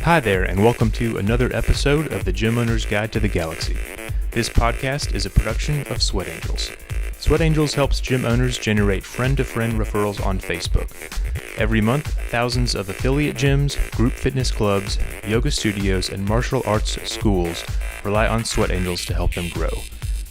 Hi there, and welcome to another episode of the Gym Owner's Guide to the Galaxy. This podcast is a production of Sweat Angels. Sweat Angels helps gym owners generate friend-to-friend referrals on Facebook. Every month, thousands of affiliate gyms, group fitness clubs, yoga studios, and martial arts schools rely on Sweat Angels to help them grow.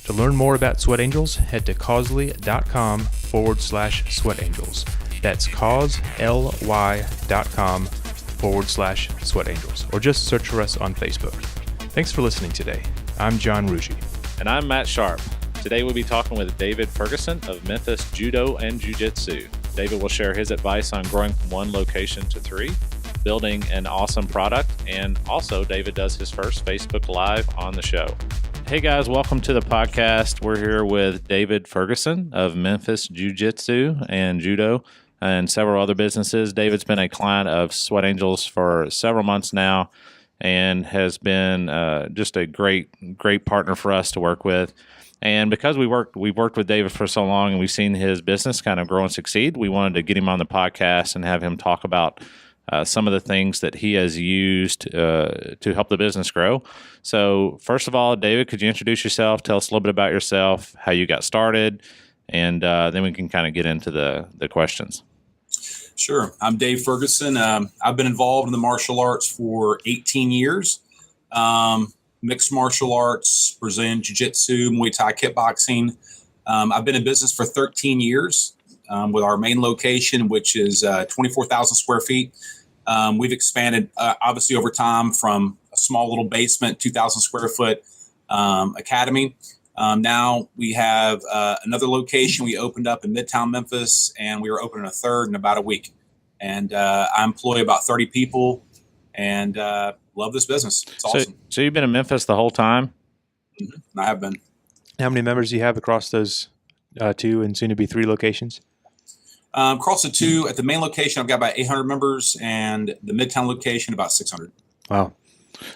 To learn more about Sweat Angels, head to causley.com/Sweat Angels. That's causely.com/Sweat Angels, or just search for us on Facebook. Thanks for listening today. I'm John Rucci. And I'm Matt Sharp. Today we'll be talking with David Ferguson of Memphis Judo and Jiu-Jitsu. David will share his advice on growing from one location to three, building an awesome product, and also David does his first Facebook Live on the show. Hey guys, welcome to the podcast. We're here with David Ferguson of Memphis Jiu-Jitsu and Judo and several other businesses. David's been a client of Sweat Angels for several months now and has been just a great partner for us to work with. And because we've worked with David for so long and we've seen his business kind of grow and succeed, we wanted to get him on the podcast and have him talk about some of the things that he has used to help the business grow. So first of all, David, could you introduce yourself? Tell us a little bit about yourself, how you got started, and then we can kind of get into the questions. Sure. I'm Dave Ferguson. I've been involved in the martial arts for 18 years. Mixed martial arts, Brazilian Jiu-Jitsu, Muay Thai, kickboxing. I've been in business for 13 years with our main location, which is 24,000 square feet. We've expanded, obviously, over time from a small little basement, 2,000 square foot academy. Now we have another location we opened up in Midtown Memphis, and we are opening a third in about a week. And I employ about 30 people and love this business. It's awesome. So you've been in Memphis the whole time? Mm-hmm. I have been. How many members do you have across those two and soon to be three locations? Across the two, at the main location, I've got about 800 members, and the Midtown location, about 600. Wow.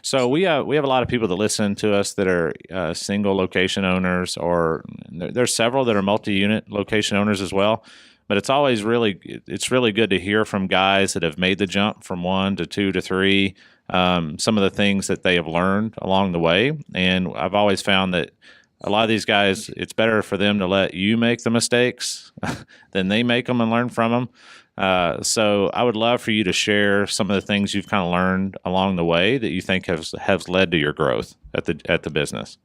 So we have a lot of people that listen to us that are single location owners, or there's several that are multi-unit location owners as well. But it's always really good to hear from guys that have made the jump from one to two to three, some of the things that they have learned along the way. And I've always found that a lot of these guys, it's better for them to let you make the mistakes than they make them and learn from them. So I would love for you to share some of the things you've kind of learned along the way that you think has led to your growth at the business.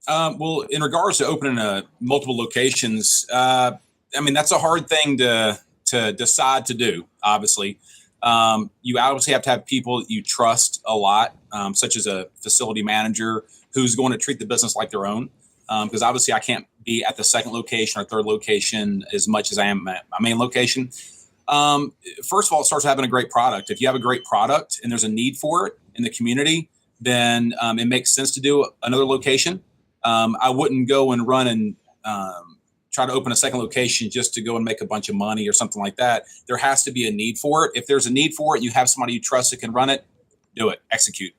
Well, in regards to opening multiple locations, that's a hard thing to decide to do. Obviously, you obviously have to have people that you trust a lot, such as a facility manager who's going to treat the business like their own. Because obviously, I can't be at the second location or third location as much as I am at my main location. First of all, it starts with having a great product. If you have a great product and there's a need for it in the community, then it makes sense to do another location. I wouldn't go and run and try to open a second location just to go and make a bunch of money or something like that. There has to be a need for it. If there's a need for it, you have somebody you trust that can run it, do it, execute.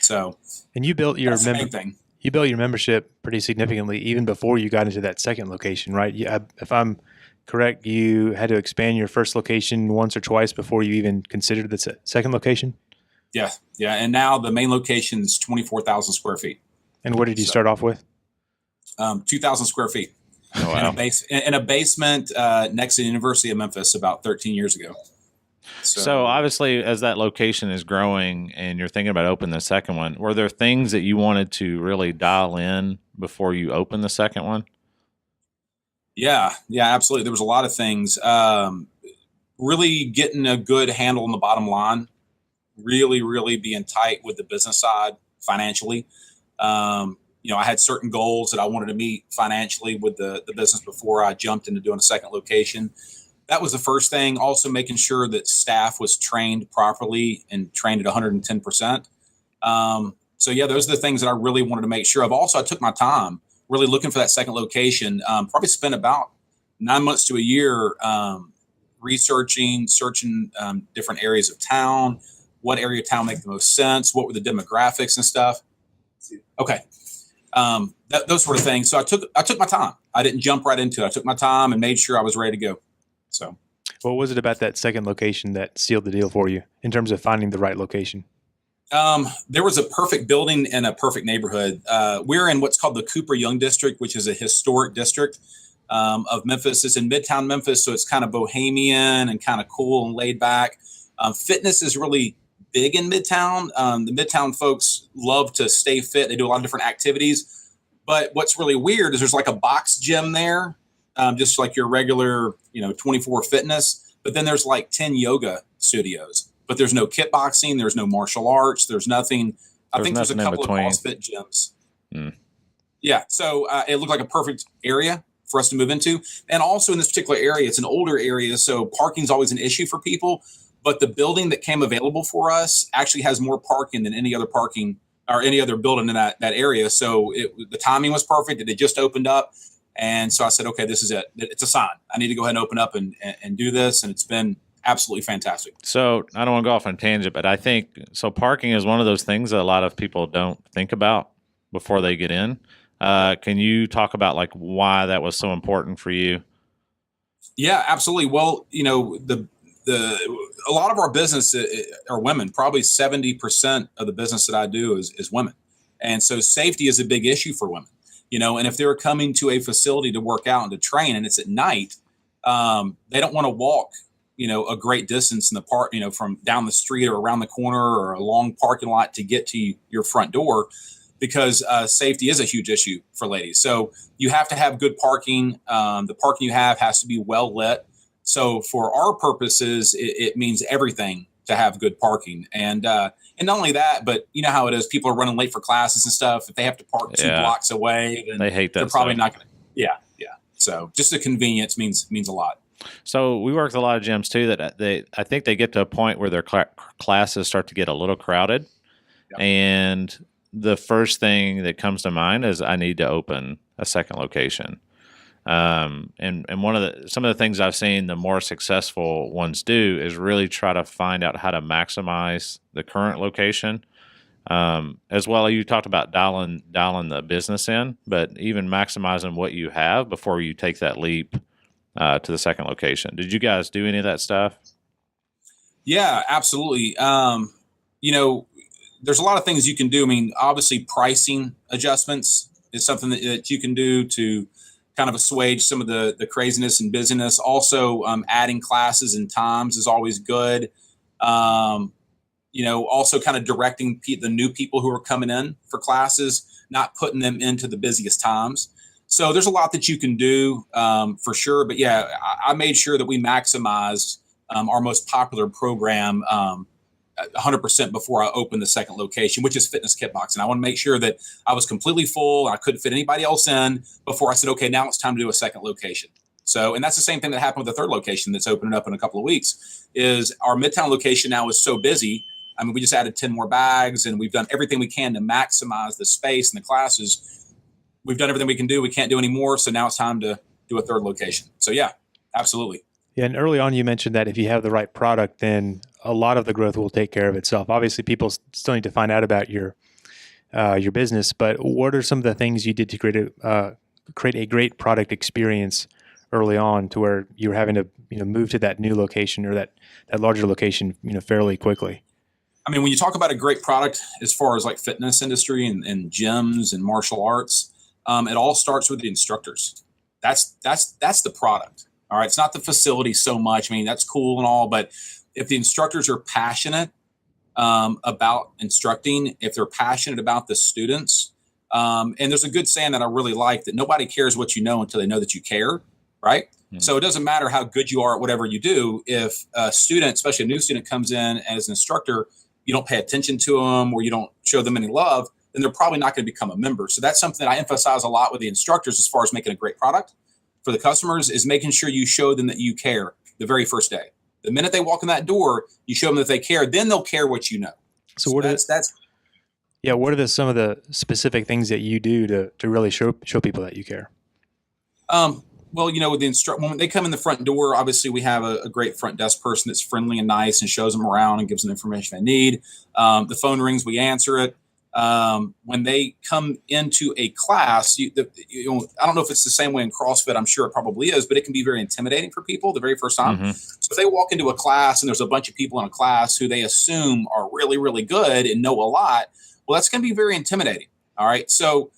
So, and you built your main thing. You built your membership pretty significantly even before you got into that second location, right? If I'm correct, you had to expand your first location once or twice before you even considered the second location? Yeah. And now the main location is 24,000 square feet. And what did you start off with? 2,000 square feet. Oh, wow. In a basement next to the University of Memphis about 13 years ago. So obviously, as that location is growing and you're thinking about opening the second one, were there things that you wanted to really dial in before you open the second one? Yeah, absolutely. There was a lot of things. Really getting a good handle on the bottom line, really being tight with the business side financially. I had certain goals that I wanted to meet financially with the business before I jumped into doing a second location. That was the first thing. Also making sure that staff was trained properly and trained at 110%. Those are the things that I really wanted to make sure of. Also, I took my time really looking for that second location. Probably spent about 9 months to a year searching different areas of town, what area of town make the most sense, what were the demographics and stuff. Okay. Those sort of things. So I took my time. I didn't jump right into it. I took my time and made sure I was ready to go. So What was it about that second location that sealed the deal for you in terms of finding the right location? There was a perfect building in a perfect neighborhood. We're in what's called the Cooper Young District, which is a historic district of Memphis. It's in Midtown Memphis, so it's kind of bohemian and kind of cool and laid back. Fitness is really big in Midtown. The Midtown folks love to stay fit. They do a lot of different activities. But what's really weird is there's like a box gym there, just like your regular, 24 fitness. But then there's like 10 yoga studios. But there's no kickboxing. There's no martial arts. There's nothing. I think there's a couple of CrossFit gyms. Yeah. So it looked like a perfect area for us to move into. And also in this particular area, it's an older area. So parking's always an issue for people. But the building that came available for us actually has more parking than any other parking or any other building in that area. So the timing was perfect. It had just opened up. And so I said, okay, this is it. It's a sign. I need to go ahead and open up and do this. And it's been absolutely fantastic. So I don't want to go off on a tangent, but I think parking is one of those things that a lot of people don't think about before they get in. Can you talk about like why that was so important for you? Yeah, absolutely. Well, a lot of our business are women. Probably 70% of the business that I do is women. And so safety is a big issue for women, and if they're coming to a facility to work out and to train and it's at night, they don't want to walk, a great distance in the park, from down the street or around the corner or a long parking lot to get to your front door, because safety is a huge issue for ladies. So you have to have good parking. The parking you have has to be well lit. So for our purposes, it means everything to have good parking. And not only that, but you know how it is. People are running late for classes and stuff. If they have to park 2 blocks away, then they hate that. They're probably not going to. Yeah. So just the convenience means a lot. So we work with a lot of gyms too that I think they get to a point where their classes start to get a little crowded. Yep. And the first thing that comes to mind is I need to open a second location. And some of the things I've seen the more successful ones do is really try to find out how to maximize the current location. As well, you talked about dialing the business in, but even maximizing what you have before you take that leap to the second location. Did you guys do any of that stuff? Yeah, absolutely. There's a lot of things you can do. I mean, obviously pricing adjustments is something that you can do to kind of assuage some of the craziness and busyness. Also, adding classes and times is always good. Also kind of directing the new people who are coming in for classes, not putting them into the busiest times. So there's a lot that you can do for sure. But yeah, I made sure that we maximized our most popular program 100% before I opened the second location, which is fitness kickboxing. I want to make sure that I was completely full and I couldn't fit anybody else in before I said, okay, now it's time to do a second location. So, and that's the same thing that happened with the third location that's opening up in a couple of weeks. Is our Midtown location now is so busy. I mean, we just added 10 more bags and we've done everything we can to maximize the space and the classes. We've done everything we can do. We can't do any more. So now it's time to do a third location. So yeah, absolutely. Yeah, and early on you mentioned that if you have the right product, then a lot of the growth will take care of itself. Obviously, people still need to find out about your business, but what are some of the things you did to create a great product experience early on, to where you were having to move to that new location or that larger location fairly quickly? I mean, when you talk about a great product as far as like fitness industry and gyms and martial arts, it all starts with the instructors. That's the product. All right. It's not the facility so much. I mean, that's cool and all, but if the instructors are passionate about instructing, if they're passionate about the students, and there's a good saying that I really like, that nobody cares what you know until they know that you care. Right. Mm-hmm. So it doesn't matter how good you are at whatever you do. If a student, especially a new student, comes in as an instructor, you don't pay attention to them or you don't show them any love, then they're probably not going to become a member. So that's something that I emphasize a lot with the instructors as far as making a great product for the customers, is making sure you show them that you care the very first day. The minute they walk in that door, you show them that they care, then they'll care what you know. So what are some of the specific things that you do to really show people that you care? Well, with when they come in the front door, obviously we have a great front desk person that's friendly and nice and shows them around and gives them the information they need. The phone rings, we answer it. when they come into a class, I don't know if it's the same way in CrossFit. I'm sure it probably is, but it can be very intimidating for people the very first time. Mm-hmm. So if they walk into a class and there's a bunch of people in a class who they assume are really, really good and know a lot, well, that's going to be very intimidating. All right. So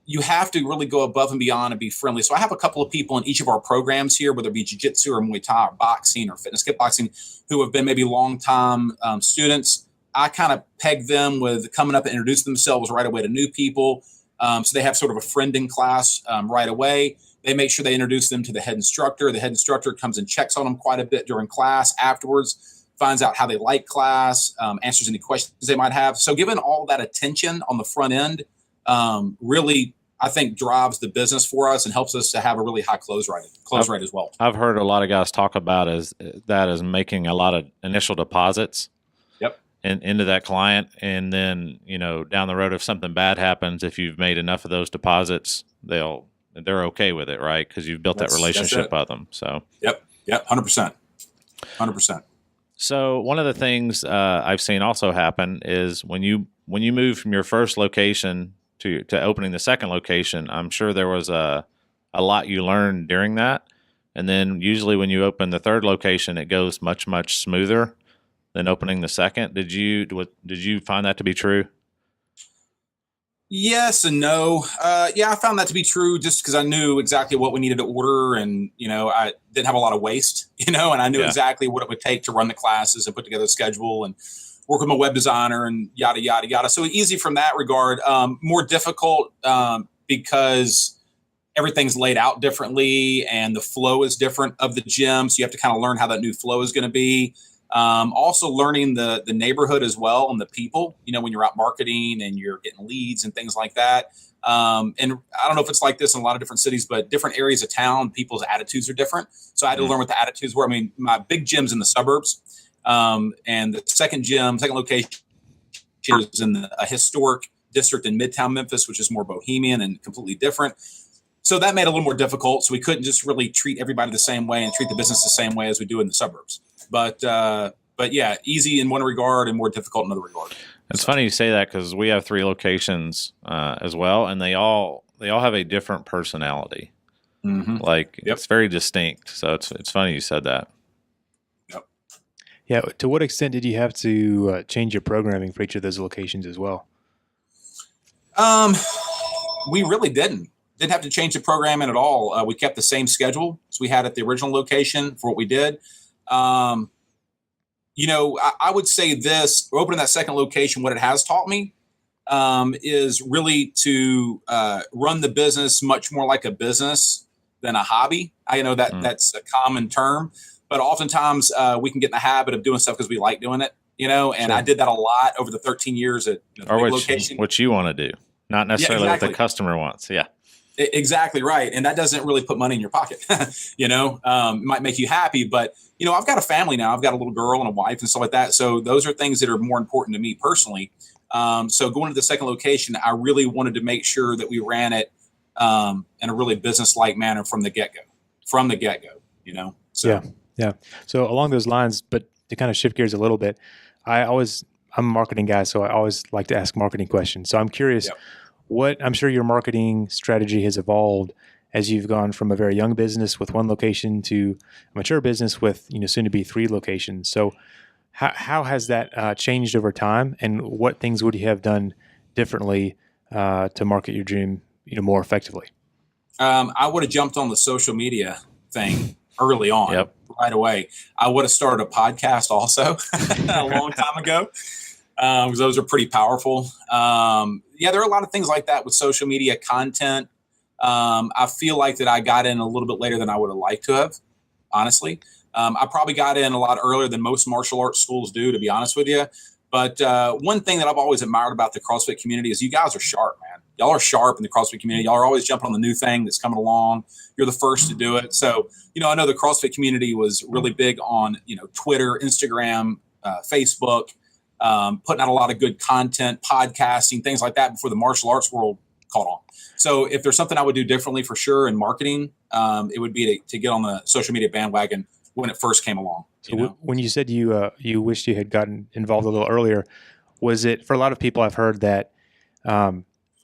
you have to really go above and beyond and be friendly. So I have a couple of people in each of our programs here, whether it be Jiu-Jitsu or Muay Thai or boxing or fitness kickboxing, who have been maybe long-time students. I kind of peg them with coming up and introduce themselves right away to new people. So they have sort of a friend in class right away. They make sure they introduce them to the head instructor. The head instructor comes and checks on them quite a bit during class afterwards, finds out how they like class, answers any questions they might have. So given all that attention on the front end, really, I think drives the business for us and helps us to have a really high close rate as well. I've heard a lot of guys talk about as making a lot of initial deposits. Yep. Into that client, and then down the road, if something bad happens, if you've made enough of those deposits, they're okay with it, right? Because you've built that relationship with them. So yep, 100%. So one of the things I've seen also happen is when you move from your first location to opening the second location, I'm sure there was a lot you learned during that, and then usually when you open the third location, it goes much smoother than opening the second. Did you find that to be true? Yes and no. I found that to be true just because I knew exactly what we needed to order, and I didn't have a lot of waste, and I knew exactly what it would take to run the classes and put together a schedule and work with my web designer and yada yada yada. So easy from that regard. More difficult because everything's laid out differently and the flow is different of the gym. So you have to kind of learn how that new flow is going to be. Also learning the neighborhood as well and the people, when you're out marketing and you're getting leads and things like that. And I don't know if it's like this in a lot of different cities, but different areas of town, people's attitudes are different. So I had to learn what the attitudes were. I mean, my big gym's in the suburbs, and the second location is in a historic district in Midtown Memphis, which is more bohemian and completely different. So that made it a little more difficult. So we couldn't just really treat everybody the same way and treat the business the same way as we do in the suburbs. But yeah, easy in one regard and more difficult in another regard. It's funny you say that because we have 3 locations as well, and they all have a different personality. Mm-hmm. It's very distinct. So it's funny you said that. Yep. Yeah. To what extent did you have to change your programming for each of those locations as well? We really didn't have to change the programming at all. We kept the same schedule as we had at the original location for what we did. I would say this, opening that second location, what it has taught me is really to run the business much more like a business than a hobby. I know that that's a common term, but oftentimes we can get in the habit of doing stuff because we like doing it, and sure. I did that a lot over the 13 years at the big location. What you want to do, not necessarily what the customer wants. Yeah. Exactly right. And that doesn't really put money in your pocket. It might make you happy, but I've got a family now. I've got a little girl and a wife and stuff like that. So those are things that are more important to me personally. So going to the second location, I really wanted to make sure that we ran it in a really business-like manner from the get-go. So. Yeah. So along those lines, but to kind of shift gears a little bit, I'm a marketing guy, so I always like to ask marketing questions. So I'm curious. Yep. I'm sure your marketing strategy has evolved as you've gone from a very young business with 1 location to a mature business with, soon to be 3 locations. So how has that changed over time, and what things would you have done differently to market your dream, more effectively? I would have jumped on the social media thing early on, right away. I would have started a podcast also a long time ago. Because those are pretty powerful. There are a lot of things like that with social media content. I feel like that I got in a little bit later than I would have liked to have, honestly. I probably got in a lot earlier than most martial arts schools do, to be honest with you. But one thing that I've always admired about the CrossFit community is you guys are sharp, man. Y'all are sharp in the CrossFit community. Y'all are always jumping on the new thing that's coming along. You're the first to do it. So, I know the CrossFit community was really big on, Twitter, Instagram, Facebook, putting out a lot of good content, podcasting, things like that before the martial arts world caught on. So if there's something I would do differently for sure in marketing, it would be to get on the social media bandwagon when it first came along. So when you said you wished you had gotten involved a little earlier, Was it, for a lot of people, I've heard that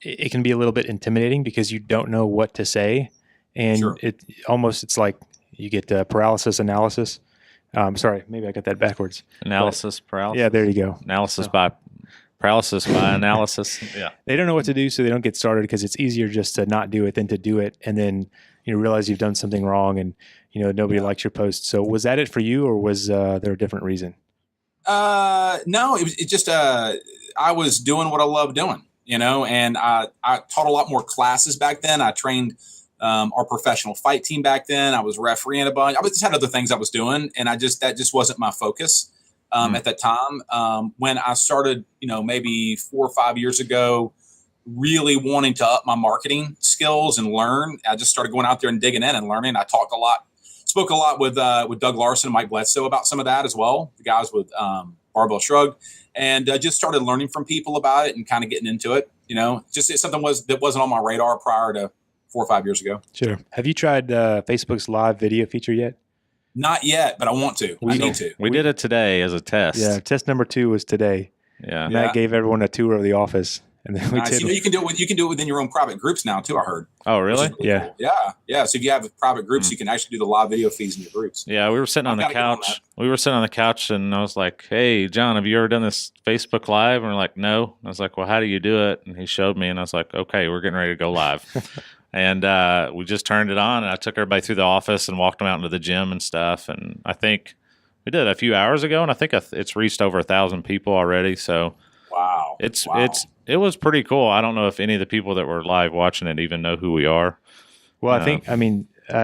it can be a little bit intimidating because you don't know what to say. And Sure. it's like you get paralysis analysis. Sorry, maybe I got that backwards. Analysis paralysis. Yeah, there you go. Analysis by paralysis by analysis. Yeah. They don't know what to do, so they don't get started because it's easier just to not do it than to do it. And then you realize you've done something wrong and, nobody likes your post. So was that it for you, or was there a different reason? No, it just, I was doing what I love doing, and I taught a lot more classes back then. I trained our professional fight team back then. I was refereeing a bunch. I just had other things I was doing, and that just wasn't my focus at that time. When I started, maybe 4 or 5 years ago, really wanting to up my marketing skills and learn, I just started going out there and digging in and learning. I spoke a lot with Doug Larson and Mike Bledsoe about some of that as well, the guys with Barbell Shrug, and just started learning from people about it and kind of getting into it. Just something that wasn't on my radar prior to 4 or 5 years ago. Sure. Have you tried Facebook's live video feature yet? Not yet, but I want to. I need to. We did it today as a test. Yeah, test number 2 was today. Yeah. Matt gave everyone a tour of the office. And then we did. You can do it within your own private groups now too, I heard. Oh, really? Yeah. Cool. Yeah. So if you have private groups, you can actually do the live video feeds in your groups. Yeah, we were sitting on the couch. And I was like, "Hey, John, have you ever done this Facebook Live?" And we're like, "No." I was like, "Well, how do you do it?" And he showed me, and I was like, "Okay, we're getting ready to go live." And we just turned it on, and I took everybody through the office and walked them out into the gym and stuff. And I think we did it a few hours ago, and I think it's reached over 1,000 people already. So wow, it was pretty cool. I don't know if any of the people that were live watching it even know who we are. Well,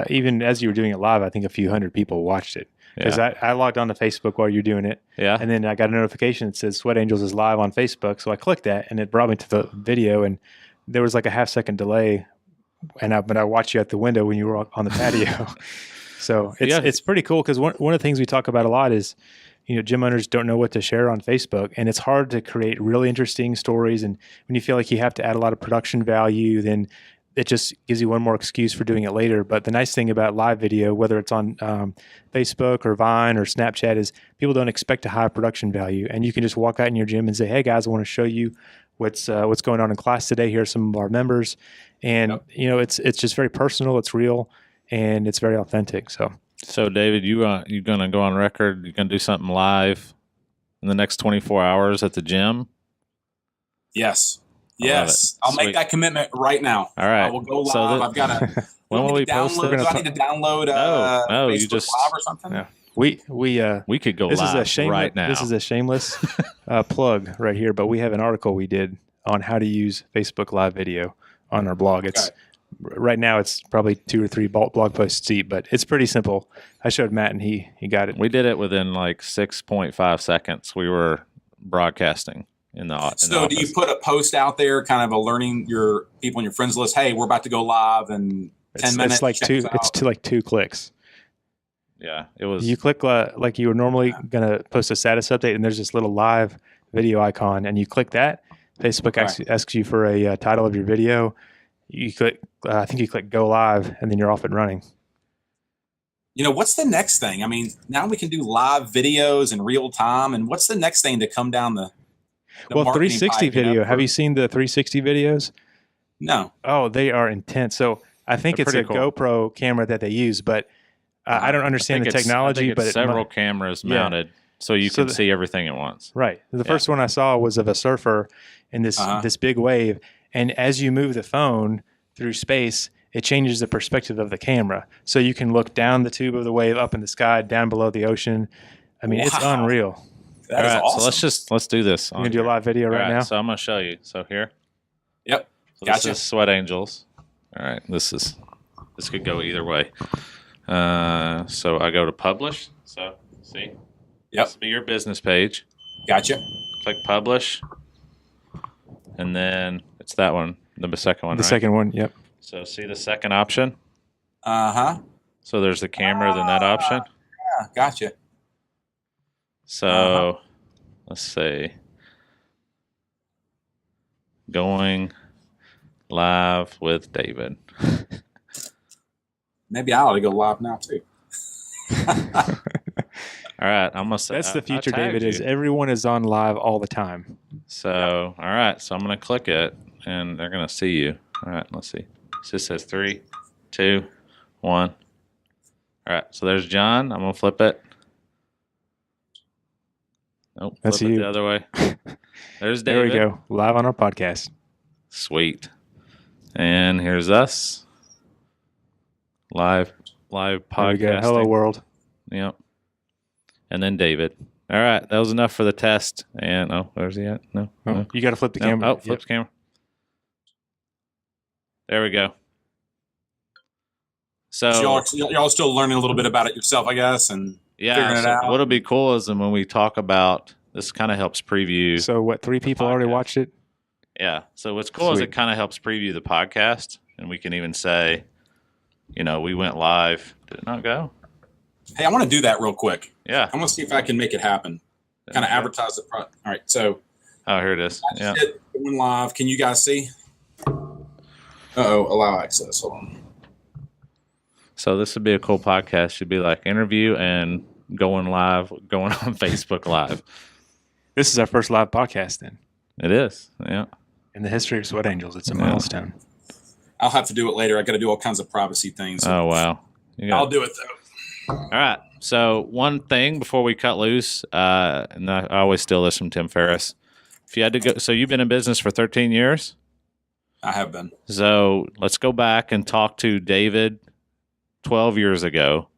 even as you were doing it live, I think a few hundred people watched it. Because I logged on to Facebook while you're doing it. Yeah. And then I got a notification that says Sweat Angels is live on Facebook. So I clicked that, and it brought me to the video. And there was like a half-second delay. But I watched you at the window when you were on the patio. So it's pretty cool because one of the things we talk about a lot is, gym owners don't know what to share on Facebook, and it's hard to create really interesting stories. And when you feel like you have to add a lot of production value, then it just gives you one more excuse for doing it later. But the nice thing about live video, whether it's on Facebook or Vine or Snapchat, is people don't expect a high production value, and you can just walk out in your gym and say, "Hey guys, I want to show you what's going on in class today. Here are some of our members," and it's just very personal, it's real, and it's very authentic. So David, you gonna go on record? You gonna do something live in the next 24 hours at the gym? Yes. I'll make that commitment right now. All right. I will go live. I've got to. When will we post it? Do I need to download? No, Facebook you just Live or something. Yeah. We could go live right now. This is a shameless plug right here, but we have an article we did on how to use Facebook Live video on our blog. Right now it's probably 2 or 3 blog posts deep, but it's pretty simple. I showed Matt and he got it. We did it within like 6.5 seconds. We were broadcasting in the office. So do you put a post out there kind of alerting your people on your friends list, hey, we're about to go live in 10 minutes? It's like 2 clicks. Yeah, it was. You click like you were normally going to post a status update, and there's this little live video icon, and you click that. Facebook asks you for a title of your video. You click, I think you click go live, and then you're off and running. What's the next thing? I mean, now we can do live videos in real time, and what's the next thing to come down the 360 video. Have you seen the 360 videos? No. Oh, they are intense. So I think it's a GoPro camera that they use, but I don't understand the technology. But several cameras mounted, so you can see everything at once. Right. The first one I saw was of a surfer in this big wave, and as you move the phone through space, it changes the perspective of the camera. So you can look down the tube of the wave, up in the sky, down below the ocean. I mean, it's unreal. That is awesome. So let's do this. You're going to do a live video right now? So I'm going to show you. So here. Yep. So gotcha. This is Sweat Angels. All right. This could go either way. So I go to publish. So see? Yep. This will be your business page. Gotcha. Click publish. And then it's that one, the second one, The second one, yep. So see the second option? Uh-huh. So there's the camera, then that option. Yeah, gotcha. So let's see. Going live with David. Maybe I ought to go live now too. All right, I'm gonna say that's the future, David. Is everyone is on live all the time. So, all right. So I'm going to click it, and they're going to see you. All right. Let's see. So this says 3, 2, 1. All right. So there's John. I'm going to flip it. Nope. That's flip you. it the other way. There's David. There we go. Live on our podcast. Sweet. And here's us. Live podcasting. There we go. Hello, world. Yep. And then David. All right. That was enough for the test. And, where's he at? No. You got to flip the camera. Oh, flip the camera. There we go. So y'all still learning a little bit about it yourself, I guess, and figuring it out. What'll be cool is when we talk about this, kind of helps preview. So what? 3 people already watched it? Yeah. So what's cool is it kind of helps preview the podcast, and we can even say, we went live. Did it not go? Hey, I want to do that real quick. Yeah. I'm going to see if I can make it happen. Kind of advertise the product. All right. So. Oh, here it is. Yeah. Going live. Can you guys see? Allow access. Hold on. So this would be a cool podcast. Should be like interview and going on Facebook Live. This is our first live podcast then. It is. Yeah. In the history of Sweat Angels, it's a milestone. I'll have to do it later. I got to do all kinds of privacy things. Oh, wow. I'll do it though. All right. So one thing before we cut loose, and I always steal this from Tim Ferriss. If you had to go, so you've been in business for 13 years? I have been. So let's go back and talk to David 12 years ago.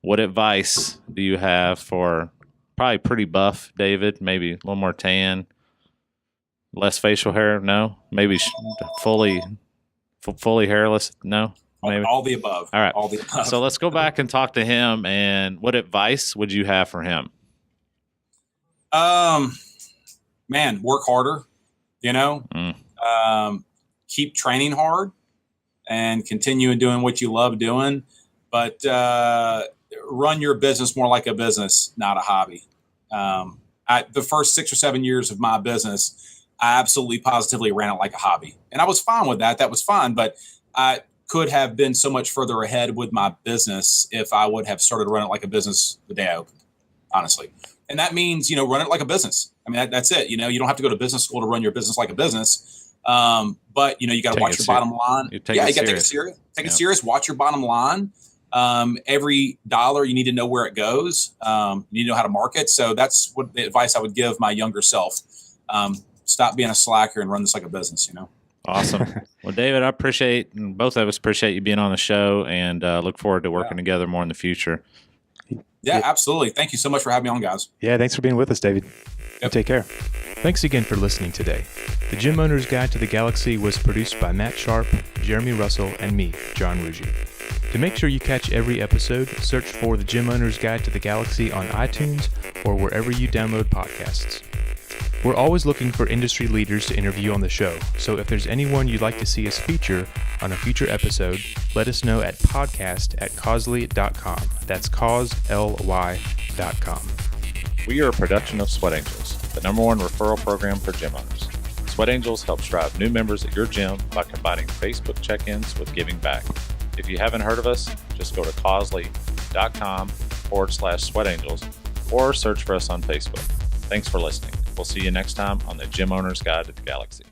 What advice do you have for probably pretty buff David, maybe a little more tan, less facial hair? No, maybe fully hairless? No, maybe all the above. All right, all the above. So let's go back and talk to him. And what advice would you have for him? Man, work harder. Keep training hard. And continue doing what you love doing, but run your business more like a business, not a hobby. The first 6 or 7 years of my business, I absolutely positively ran it like a hobby. And I was fine with that. That was fine. But I could have been so much further ahead with my business if I would have started running it like a business the day I opened, honestly. And that means, run it like a business. I mean, that's it. You don't have to go to business school to run your business like a business. But you got to watch your bottom line. You got to take it serious. Take it serious. Watch your bottom line. Every dollar, you need to know where it goes. You need to know how to market. So that's what the advice I would give my younger self. Stop being a slacker and run this like a business. Awesome. Well, David, and both of us appreciate you being on the show, and look forward to working together more in the future. Yeah, absolutely. Thank you so much for having me on, guys. Yeah, thanks for being with us, David. Yep. Take care. Thanks again for listening today. The Gym Owner's Guide to the Galaxy was produced by Matt Sharp, Jeremy Russell, and me, John Ruggi. To make sure you catch every episode, search for The Gym Owner's Guide to the Galaxy on iTunes or wherever you download podcasts. We're always looking for industry leaders to interview on the show, so if there's anyone you'd like to see us feature on a future episode, let us know at podcast@causley.com. That's CAUSLY.com. We are a production of Sweat Angels, the #1 referral program for gym owners. Sweat Angels helps drive new members at your gym by combining Facebook check-ins with giving back. If you haven't heard of us, just go to causley.com/Sweat Angels or search for us on Facebook. Thanks for listening. We'll see you next time on the Gym Owner's Guide to the Galaxy.